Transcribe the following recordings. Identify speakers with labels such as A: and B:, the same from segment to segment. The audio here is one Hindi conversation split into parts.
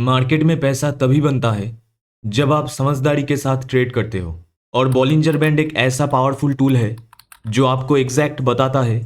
A: मार्केट में पैसा तभी बनता है जब आप समझदारी के साथ ट्रेड करते हो। और बॉलिंजर बैंड एक ऐसा पावरफुल टूल है जो आपको एग्जैक्ट बताता है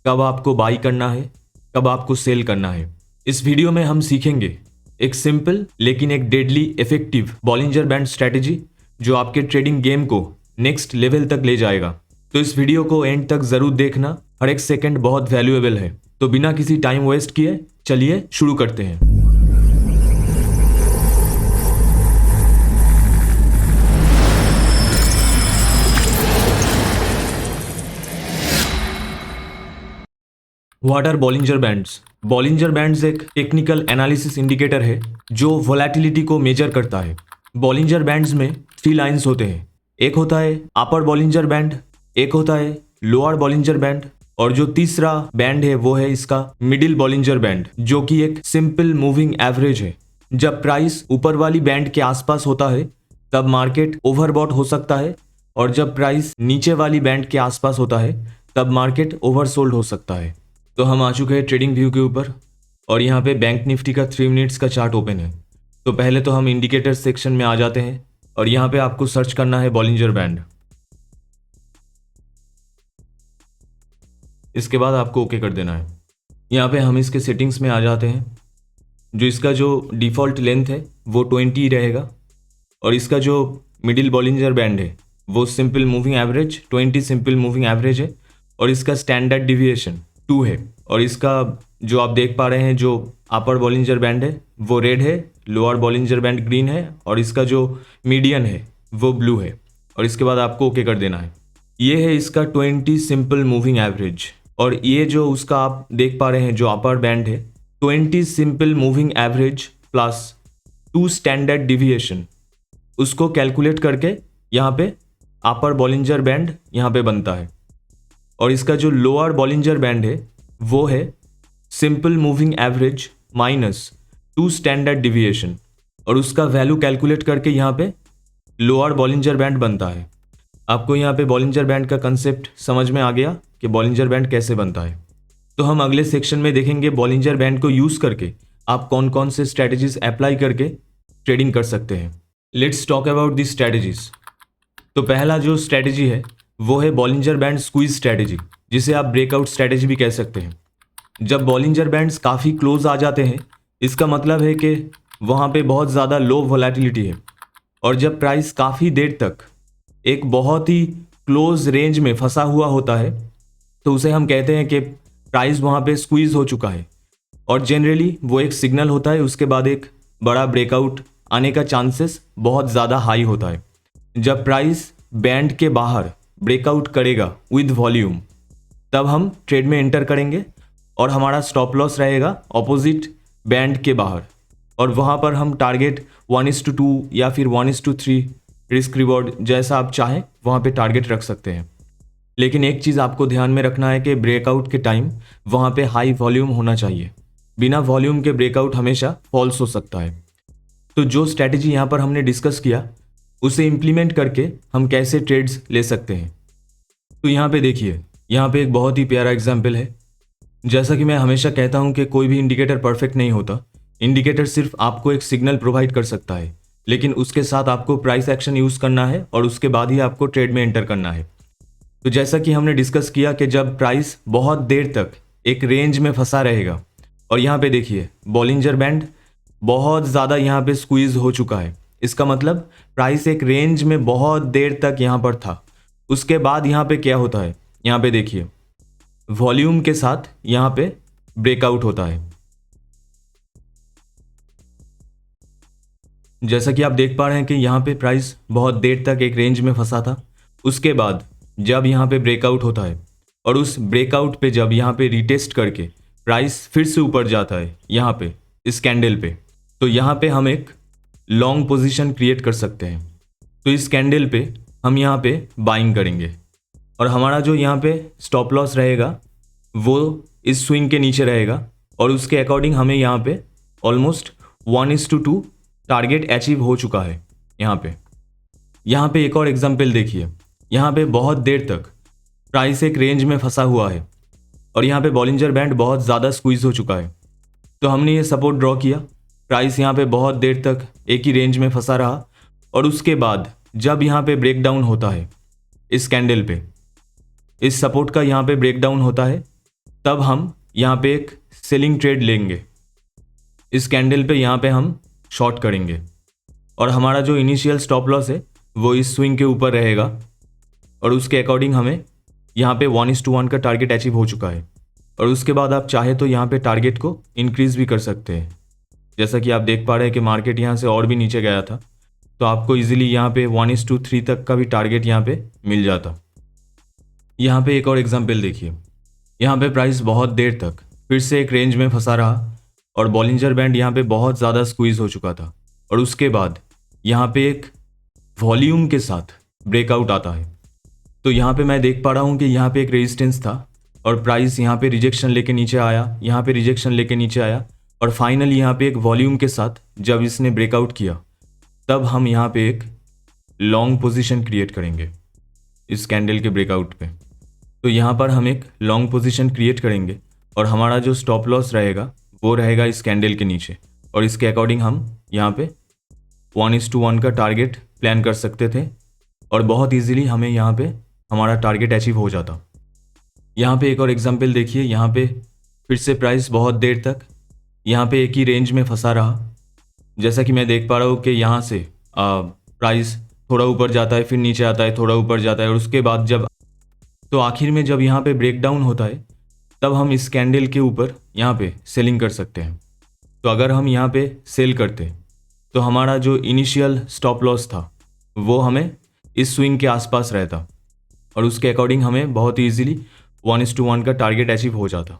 A: कब आपको बाई करना है, कब आपको सेल करना है। इस वीडियो में हम सीखेंगे एक सिंपल लेकिन एक deadly effective Bollinger band strategy जो आपके ट्रेडिंग गेम को नेक्स्ट लेवल तक ले जाएगा। तो इस वीडियो को एंड तक जरूर देखना, हर एक सेकंड बहुत वैल्यूएबल है। तो बिना किसी टाइम वेस्ट किए चलिए शुरू करते हैं। What are Bollinger bands? Bollinger bands एक टेक्निकल एनालिसिस इंडिकेटर है जो वोलेटिलिटी को मेजर करता है। बॉलिंजर बैंड्स में 3 लाइंस होते हैं। एक होता है अपर बॉलिंजर बैंड, एक होता है लोअर बॉलिंजर बैंड, और जो तीसरा बैंड है वो है इसका मिडिल बॉलिंजर बैंड, जो कि एक सिंपल मूविंग एवरेज है। जब प्राइस ऊपर वाली बैंड के आसपास होता है तब मार्केट ओवरबॉट हो सकता है, और जब प्राइस नीचे वाली बैंड के आसपास होता है तब मार्केट ओवरसोल्ड हो सकता है। तो हम आ चुके हैं ट्रेडिंग व्यू के ऊपर, और यहाँ पे बैंक निफ्टी का 3 मिनट्स का चार्ट ओपन है। तो पहले तो हम इंडिकेटर सेक्शन में आ जाते हैं, और यहाँ पे आपको सर्च करना है बॉलिंजर बैंड। इसके बाद आपको ओके कर देना है। यहाँ पे हम इसके सेटिंग्स में आ जाते हैं। जो इसका जो डिफ़ॉल्ट लेंथ है वो 20 रहेगा, और इसका जो मिडिल बॉलिंजर बैंड है वो simple moving average 20 simple moving average है, और इसका स्टैंडर्ड डिविएशन 2 है। और इसका जो आप देख पा रहे हैं जो अपर बॉलिंजर बैंड है वो रेड है, लोअर बॉलिंजर बैंड ग्रीन है, और इसका जो मीडियन है वो ब्लू है। और इसके बाद आपको ओके कर देना है। ये है इसका 20 सिंपल मूविंग एवरेज, और ये जो उसका आप देख पा रहे हैं जो अपर बैंड है 20 simple moving average plus 2 standard deviation, उसको कैलकुलेट करके यहाँ पे अपर बॉलिंजर बैंड यहाँ पे बनता है। और इसका जो लोअर बॉलिंजर बैंड है वो है simple moving average minus 2 standard deviation, और उसका वैल्यू कैलकुलेट करके यहाँ पे लोअर बॉलिंजर बैंड बनता है। आपको यहाँ पे बॉलिंजर बैंड का कंसेप्ट समझ में आ गया कि बॉलिंजर बैंड कैसे बनता है। तो हम अगले सेक्शन में देखेंगे बॉलिंजर बैंड को यूज़ करके आप कौन कौन से स्ट्रैटेजीज अप्लाई करके ट्रेडिंग कर सकते हैं। Let's talk about the strategies. तो पहला जो स्ट्रैटेजी है वो है बॉलिंजर बैंड स्क्वीज स्ट्रैटेजी, जिसे आप ब्रेकआउट स्ट्रैटेजी भी कह सकते हैं। जब बॉलिंजर बैंड्स काफ़ी क्लोज आ जाते हैं इसका मतलब है कि वहाँ पे बहुत ज़्यादा लो वोलेटिलिटी है, और जब प्राइस काफ़ी देर तक एक बहुत ही क्लोज रेंज में फंसा हुआ होता है तो उसे हम कहते हैं कि प्राइस वहाँ पे स्क्वीज हो चुका है, और जनरली वो एक सिग्नल होता है। उसके बाद एक बड़ा ब्रेकआउट आने का चांसेस बहुत ज़्यादा हाई होता है। जब प्राइस बैंड के बाहर ब्रेकआउट करेगा विद वॉल्यूम तब हम ट्रेड में एंटर करेंगे, और हमारा स्टॉप लॉस रहेगा ऑपोजिट बैंड के बाहर, और वहाँ पर हम टारगेट 1:2 या फिर 1:3 रिस्क रिवॉर्ड जैसा आप चाहें वहाँ पे टारगेट रख सकते हैं। लेकिन एक चीज़ आपको ध्यान में रखना है कि ब्रेकआउट के टाइम वहाँ पे हाई वॉल्यूम होना चाहिए। बिना वॉल्यूम के ब्रेकआउट हमेशा फॉल्स हो सकता है। तो जो स्ट्रैटेजी यहाँ पर हमने डिस्कस किया उसे इम्प्लीमेंट करके हम कैसे ट्रेड्स ले सकते हैं। तो यहाँ पे देखिए, यहाँ पे एक बहुत ही प्यारा एग्जाम्पल है। जैसा कि मैं हमेशा कहता हूँ कि कोई भी इंडिकेटर परफेक्ट नहीं होता। इंडिकेटर सिर्फ आपको एक सिग्नल प्रोवाइड कर सकता है, लेकिन उसके साथ आपको प्राइस एक्शन यूज़ करना है, और उसके बाद ही आपको ट्रेड में एंटर करना है। तो जैसा कि हमने डिस्कस किया कि जब प्राइस बहुत देर तक एक रेंज में फंसा रहेगा, और यहाँ पे देखिए बॉलिंजर बैंड बहुत ज़्यादा यहाँ पे स्क्वीज हो चुका है, इसका मतलब प्राइस एक रेंज में बहुत देर तक यहाँ पर था। उसके बाद यहाँ पे क्या होता है, यहाँ पे देखिए वॉल्यूम के साथ यहाँ पे ब्रेकआउट होता है। जैसा कि आप देख पा रहे हैं कि यहाँ पे प्राइस बहुत देर तक एक रेंज में फंसा था। उसके बाद जब यहाँ पे ब्रेकआउट होता है, और उस ब्रेकआउट पे जब यहाँ पे रिटेस्ट करके प्राइस फिर से ऊपर जाता है यहाँ पे इस कैंडल पे, तो यहाँ पे हम एक लॉन्ग पोजीशन क्रिएट कर सकते हैं। तो इस कैंडल पे हम यहाँ पे बाइंग करेंगे, और हमारा जो यहाँ पे स्टॉप लॉस रहेगा वो इस स्विंग के नीचे रहेगा, और उसके अकॉर्डिंग हमें यहाँ पे ऑलमोस्ट 1:2 टारगेट अचीव हो चुका है। यहाँ पे एक और एग्जांपल देखिए, यहाँ पे बहुत देर तक प्राइस एक रेंज में फंसा हुआ है, और यहाँ पे बॉलिंजर बैंड बहुत ज़्यादा स्क्वीज हो चुका है। तो हमने ये सपोर्ट ड्रॉ किया, प्राइस यहाँ पे बहुत देर तक एक ही रेंज में फंसा रहा और उसके बाद जब यहाँ पे ब्रेक डाउन होता है इस कैंडल पे, इस सपोर्ट का यहाँ पे ब्रेक डाउन होता है, तब हम यहाँ पे एक सेलिंग ट्रेड लेंगे। इस कैंडल पे यहाँ पे हम शॉर्ट करेंगे और हमारा जो इनिशियल स्टॉप लॉस है वो इस स्विंग के ऊपर रहेगा और उसके अकॉर्डिंग हमें यहाँ पे 1:1 का टारगेट अचीव हो चुका है। और उसके बाद आप चाहे तो यहाँ पे टारगेट को इंक्रीज़ भी कर सकते हैं। जैसा कि आप देख पा रहे हैं कि मार्केट यहाँ से और भी नीचे गया था, तो आपको इजीली यहाँ पे 1:3 तक का भी टारगेट यहाँ पे मिल जाता। यहाँ पे एक और एग्जांपल देखिए। यहाँ पे प्राइस बहुत देर तक फिर से एक रेंज में फंसा रहा और बॉलिंजर बैंड यहाँ पे बहुत ज़्यादा स्क्वीज़ हो चुका था और उसके बाद यहाँ पे एक वॉल्यूम के साथ ब्रेकआउट आता है। तो यहाँ पे मैं देख पा रहा हूँ कि यहाँ पे एक रेजिस्टेंस था और प्राइस यहाँ पे रिजेक्शन लेके नीचे आया, यहाँ पे रिजेक्शन लेके नीचे आया और फाइनली यहाँ पे एक वॉल्यूम के साथ जब इसने ब्रेकआउट किया तब हम यहाँ पे एक लॉन्ग पोजीशन क्रिएट करेंगे इस कैंडल के ब्रेकआउट पे। तो यहाँ पर हम एक लॉन्ग पोजीशन क्रिएट करेंगे और हमारा जो स्टॉप लॉस रहेगा वो रहेगा इस कैंडल के नीचे और इसके अकॉर्डिंग हम यहाँ पे 1:1 का टारगेट प्लान कर सकते थे और बहुत इजीली हमें यहाँ पे हमारा टारगेट अचीव हो जाता। यहाँ पे एक और एग्जांपल देखिए। यहाँ पे फिर से प्राइस बहुत देर तक यहाँ पे एक ही रेंज में फंसा रहा। जैसा कि मैं देख पा रहा हूँ कि यहाँ से प्राइस थोड़ा ऊपर जाता है, फिर नीचे आता है, थोड़ा ऊपर जाता है और उसके बाद जब तो आखिर में जब यहाँ पे ब्रेक डाउन होता है तब हम इस कैंडल के ऊपर यहाँ पे सेलिंग कर सकते हैं। तो अगर हम यहाँ पे सेल करते तो हमारा जो इनिशियल स्टॉप लॉस था वो हमें इस स्विंग के आसपास रहता और उसके अकॉर्डिंग हमें बहुत ही ईजिली 1:1 का टारगेट अचीव हो जाता।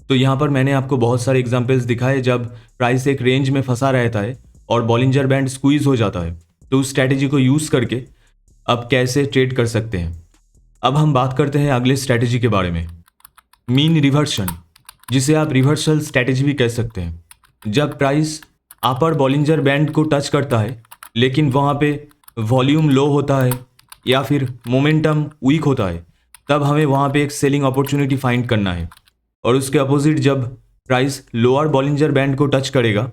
A: तो यहाँ पर मैंने आपको बहुत सारे एग्जांपल्स दिखाए जब प्राइस एक रेंज में फंसा रहता है और बॉलिंजर बैंड स्क्वीज हो जाता है, तो उस स्ट्रैटेजी को यूज़ करके अब कैसे ट्रेड कर सकते हैं। अब हम बात करते हैं अगले स्ट्रैटेजी के बारे में, मीन रिवर्सन, जिसे आप रिवर्सल स्ट्रैटेजी भी कह सकते हैं। जब प्राइस अपर बॉलिंजर बैंड को टच करता है लेकिन वहाँ पे वॉल्यूम लो होता है या फिर मोमेंटम वीक होता है, तब हमें वहाँ पे एक सेलिंग अपॉर्चुनिटी फाइंड करना है। और उसके अपोजिट जब प्राइस लोअर बॉलिंजर बैंड को टच करेगा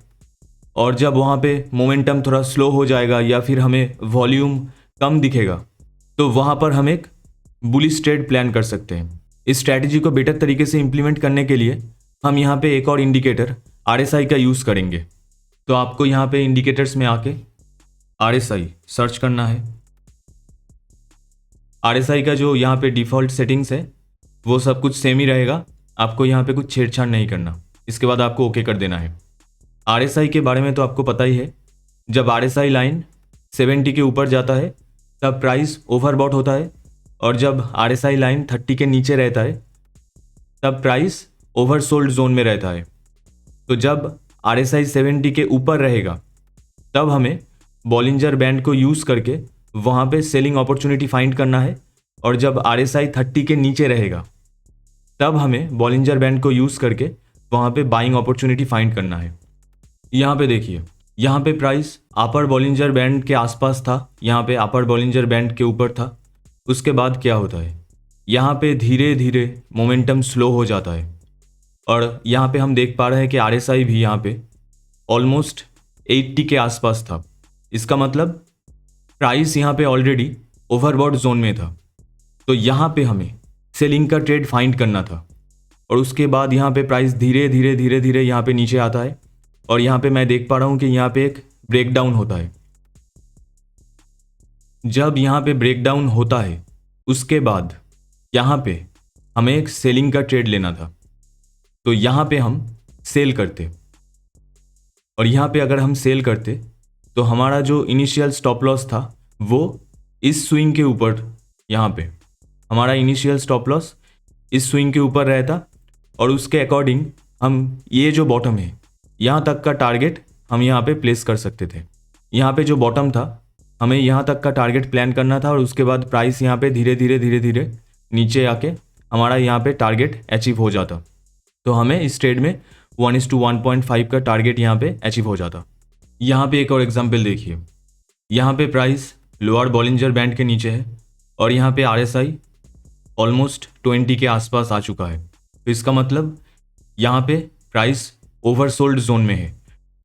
A: और जब वहाँ पे मोमेंटम थोड़ा स्लो हो जाएगा या फिर हमें वॉल्यूम कम दिखेगा, तो वहाँ पर हम एक बुलिश ट्रेड प्लान कर सकते हैं। इस स्ट्रैटेजी को बेटर तरीके से इम्प्लीमेंट करने के लिए हम यहाँ पे एक और इंडिकेटर RSI का यूज़ करेंगे। तो आपको यहाँ पे इंडिकेटर्स में आके RSI सर्च करना है। RSI का जो यहाँ पे डिफ़ॉल्ट सेटिंग्स है वो सब कुछ सेम ही रहेगा, आपको यहाँ पे कुछ छेड़छाड़ नहीं करना। इसके बाद आपको ओके कर देना है। RSI के बारे में तो आपको पता ही है, जब RSI लाइन 70 के ऊपर जाता है तब प्राइस ओवरबॉट होता है और जब RSI लाइन 30 के नीचे रहता है तब प्राइस ओवरसोल्ड जोन में रहता है। तो जब RSI 70 के ऊपर रहेगा तब हमें बॉलिंजर बैंड को यूज़ करके वहाँ पे सेलिंग अपॉर्चुनिटी फाइंड करना है और जब RSI 30 के नीचे रहेगा तब हमें बॉलिंजर बैंड को यूज़ करके वहाँ पे बाइंग अपॉर्चुनिटी फाइंड करना है। यहाँ पे देखिए, यहाँ पे प्राइस अपर बॉलिंजर बैंड के आसपास था, यहाँ पे अपर बॉलिंजर बैंड के ऊपर था। उसके बाद क्या होता है, यहाँ पे धीरे धीरे मोमेंटम स्लो हो जाता है और यहाँ पे हम देख पा रहे हैं कि RSI भी यहाँ पे ऑलमोस्ट 80 के आसपास था। इसका मतलब प्राइस यहाँ पे ऑलरेडी ओवरबॉट जोन में था। तो यहाँ पे हमें सेलिंग का ट्रेड फाइंड करना था और उसके बाद यहाँ पे प्राइस धीरे धीरे यहाँ पे नीचे आता है और यहाँ पे मैं देख पा रहा हूँ कि यहाँ पे एक ब्रेकडाउन होता है। जब यहाँ पे ब्रेकडाउन होता है उसके बाद यहाँ पे हमें एक सेलिंग का ट्रेड लेना था। तो यहाँ पे हम सेल करते और यहाँ पे अगर हम सेल करते तो हमारा जो इनिशियल स्टॉप लॉस था वो इस स्विंग के ऊपर, यहाँ पे हमारा इनिशियल स्टॉप लॉस इस स्विंग के ऊपर रहता और उसके अकॉर्डिंग हम ये जो बॉटम है यहाँ तक का टारगेट हम यहाँ पे प्लेस कर सकते थे। यहाँ पे जो बॉटम था हमें यहाँ तक का टारगेट प्लान करना था और उसके बाद प्राइस यहाँ पे धीरे धीरे नीचे आके हमारा यहाँ पे टारगेट अचीव हो जाता। तो हमें इस ट्रेड में 1:1.5 का टारगेट यहाँ पे अचीव हो जाता। यहाँ पे एक और एग्जांपल देखिए। यहाँ पे प्राइस लोअर बॉलिंजर बैंड के नीचे है और यहाँ पे RSI ऑलमोस्ट 20 के आसपास आ चुका है। तो इसका मतलब यहाँ पे प्राइस ओवरसोल्ड जोन में है।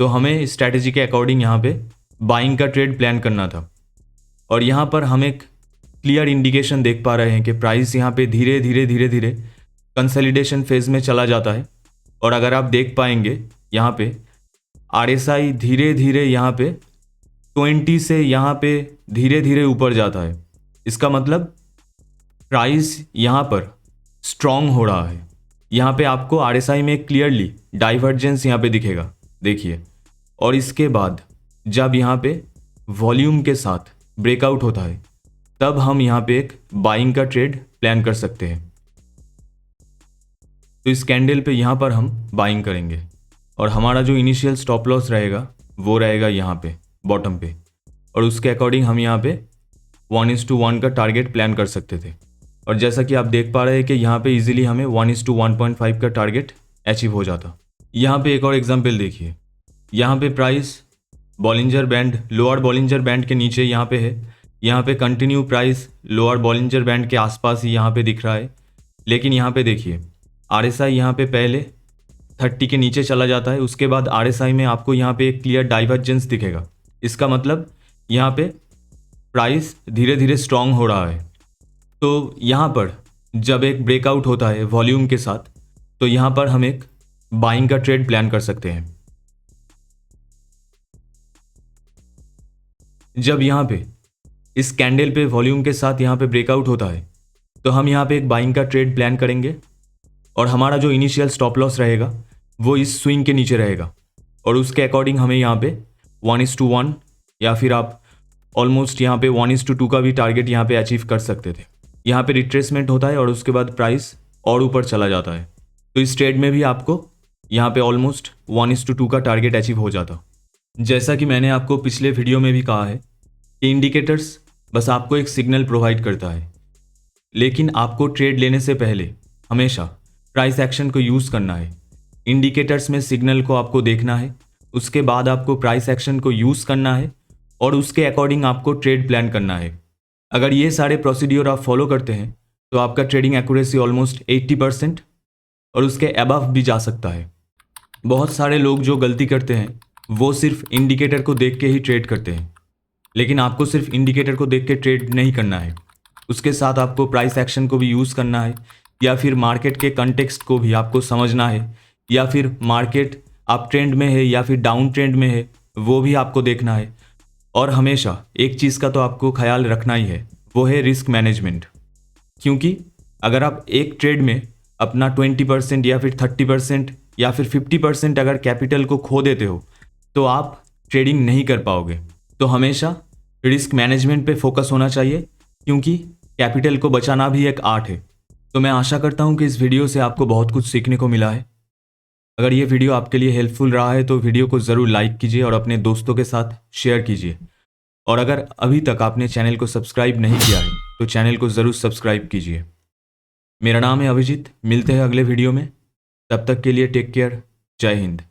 A: तो हमें स्ट्रैटेजी के अकॉर्डिंग यहाँ पे बाइंग का ट्रेड प्लान करना था। और यहाँ पर हम एक क्लियर इंडिकेशन देख पा रहे हैं कि प्राइस यहाँ पे धीरे धीरे कंसोलिडेशन फेज में चला जाता है। और अगर आप देख पाएंगे यहाँ पे RSI धीरे धीरे यहाँ पे 20 से यहाँ पे धीरे धीरे ऊपर जाता है। इसका मतलब प्राइस यहाँ पर स्ट्रॉन्ग हो रहा है। यहाँ पे आपको RSI में क्लियरली डाइवर्जेंस यहाँ पे दिखेगा, देखिए। और इसके बाद जब यहाँ पे वॉल्यूम के साथ ब्रेकआउट होता है तब हम यहाँ पे एक बाइंग का ट्रेड प्लान कर सकते हैं। तो इस कैंडल पे यहाँ पर हम बाइंग करेंगे और हमारा जो इनिशियल स्टॉप लॉस रहेगा वो रहेगा यहाँ पे बॉटम पे, और उसके अकॉर्डिंग हम यहाँ पे 1:1 का टारगेट प्लान कर सकते थे। और जैसा कि आप देख पा रहे हैं कि यहाँ पे इजीली हमें 1:1.5 का टारगेट अचीव हो जाता। यहाँ पे एक और एग्जांपल देखिए, यहाँ पे price Bollinger band, lower Bollinger band के नीचे यहाँ पे है। यहाँ पे continue price lower Bollinger band के आसपास ही यहाँ पे दिख रहा है। लेकिन यहाँ पे देखिए RSI यहाँ पे पहले 30 के नीचे चला जाता है, उसके बाद RSI में आपको यहाँ पे एक क्लियर डाइवर्जेंस दिखेगा। इसका मतलब यहाँ पे प्राइस धीरे धीरे स्ट्रॉन्ग हो रहा है। तो यहाँ पर जब एक ब्रेकआउट होता है वॉल्यूम के साथ, तो यहाँ पर हम एक बाइंग का ट्रेड प्लान कर सकते हैं। जब यहाँ पे इस कैंडल पे वॉल्यूम के साथ यहाँ पे ब्रेकआउट होता है तो हम यहाँ पे एक बाइंग का ट्रेड प्लान करेंगे और हमारा जो इनिशियल स्टॉप लॉस रहेगा वो इस स्विंग के नीचे रहेगा। और उसके अकॉर्डिंग हमें यहाँ पे 1:1 या फिर आप ऑलमोस्ट यहाँ पे 1:2 का भी टारगेट यहाँ पे अचीव कर सकते थे। यहाँ पे रिट्रेसमेंट होता है और उसके बाद प्राइस और ऊपर चला जाता है। तो इस ट्रेड में भी आपको यहाँ पे ऑलमोस्ट 1:2 का टारगेट अचीव हो जाता। जैसा कि मैंने आपको पिछले वीडियो में भी कहा है कि इंडिकेटर्स बस आपको एक सिग्नल प्रोवाइड करता है, लेकिन आपको ट्रेड लेने से पहले हमेशा प्राइस एक्शन को यूज़ करना है। इंडिकेटर्स में सिग्नल को आपको देखना है, उसके बाद आपको प्राइस एक्शन को यूज़ करना है और उसके अकॉर्डिंग आपको ट्रेड प्लान करना है। अगर ये सारे प्रोसीड्योर आप फॉलो करते हैं तो आपका ट्रेडिंग एक्यूरेसी ऑलमोस्ट 80% और उसके अबव भी जा सकता है। बहुत सारे लोग जो गलती करते हैं वो सिर्फ इंडिकेटर को देख के ही ट्रेड करते हैं, लेकिन आपको सिर्फ इंडिकेटर को देख के ट्रेड नहीं करना है, उसके साथ आपको प्राइस एक्शन को भी यूज़ करना है, या फिर मार्केट के कंटेक्स्ट को भी आपको समझना है, या फिर मार्केट अप ट्रेंड में है या फिर डाउन ट्रेंड में है वो भी आपको देखना है। और हमेशा एक चीज़ का तो आपको ख्याल रखना ही है, वो है रिस्क मैनेजमेंट। क्योंकि अगर आप एक ट्रेड में अपना 20% या फिर 30% या फिर 50% अगर कैपिटल को खो देते हो तो आप ट्रेडिंग नहीं कर पाओगे। तो हमेशा रिस्क मैनेजमेंट पे फोकस होना चाहिए, क्योंकि कैपिटल को बचाना भी एक आर्ट है। तो मैं आशा करता हूँ कि इस वीडियो से आपको बहुत कुछ सीखने को मिला है। अगर ये वीडियो आपके लिए हेल्पफुल रहा है तो वीडियो को ज़रूर लाइक कीजिए और अपने दोस्तों के साथ शेयर कीजिए। और अगर अभी तक आपने चैनल को सब्सक्राइब नहीं किया है तो चैनल को ज़रूर सब्सक्राइब कीजिए। मेरा नाम है अभिजीत, मिलते हैं अगले वीडियो में। तब तक के लिए टेक केयर, जय हिंद।